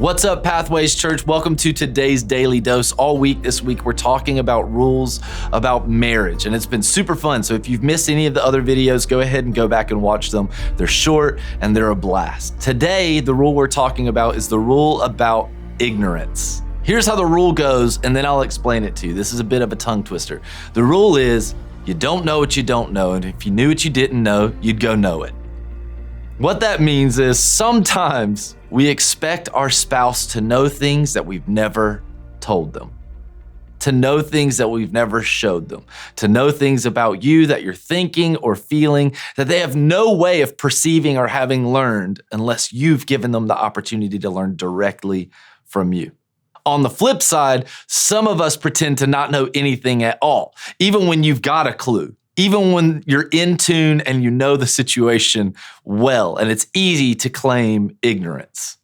What's up, Pathways Church? Welcome to today's Daily Dose. All week this week, we're talking about rules about marriage, and it's been super fun. So if you've missed any of the other videos, go ahead and go back and watch them. They're short and they're a blast. Today, the rule we're talking about is the rule about ignorance. Here's how the rule goes, and then I'll explain it to you. This is a bit of a tongue twister. The rule is you don't know what you don't know, and if you knew what you didn't know, you'd go know it. What that means is sometimes we expect our spouse to know things that we've never told them, to know things that we've never showed them, to know things about you that you're thinking or feeling that they have no way of perceiving or having learned unless you've given them the opportunity to learn directly from you. On the flip side, some of us pretend to not know anything at all, even when you've got a clue. Even when you're in tune and you know the situation well, and it's easy to claim ignorance.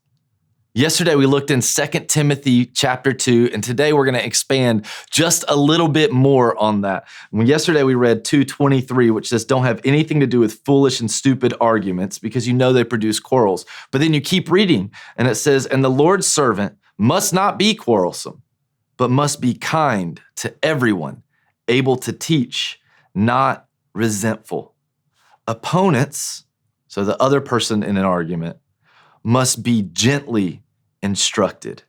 Yesterday, we looked in 2 Timothy chapter 2, and today we're going to expand just a little bit more on that. Yesterday, we read 2:23, which says, don't have anything to do with foolish and stupid arguments because you know they produce quarrels. But then you keep reading, and it says, and the Lord's servant must not be quarrelsome, but must be kind to everyone, able to teach, not resentful. Opponents, so the other person in an argument, must be gently instructed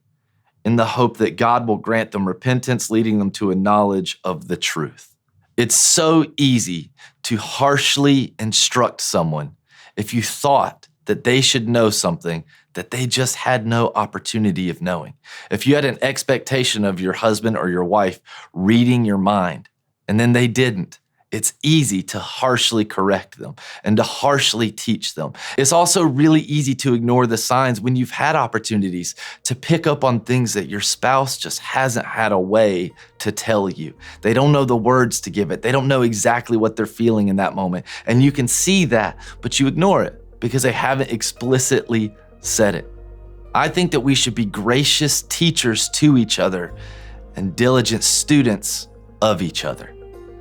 in the hope that God will grant them repentance, leading them to a knowledge of the truth. It's so easy to harshly instruct someone if you thought that they should know something that they just had no opportunity of knowing. If you had an expectation of your husband or your wife reading your mind, and then they didn't, it's easy to harshly correct them and to harshly teach them. It's also really easy to ignore the signs when you've had opportunities to pick up on things that your spouse just hasn't had a way to tell you. They don't know the words to give it. They don't know exactly what they're feeling in that moment. And you can see that, but you ignore it because they haven't explicitly said it. I think that we should be gracious teachers to each other and diligent students of each other.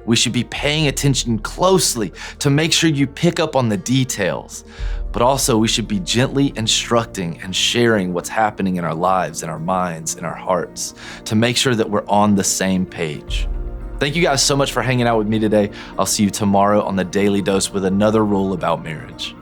We should be paying attention closely to make sure you pick up on the details, but also we should be gently instructing and sharing what's happening in our lives, in our minds, in our hearts, to make sure that we're on the same page. Thank you guys so much for hanging out with me today. I'll see you tomorrow on the Daily Dose with another rule about marriage.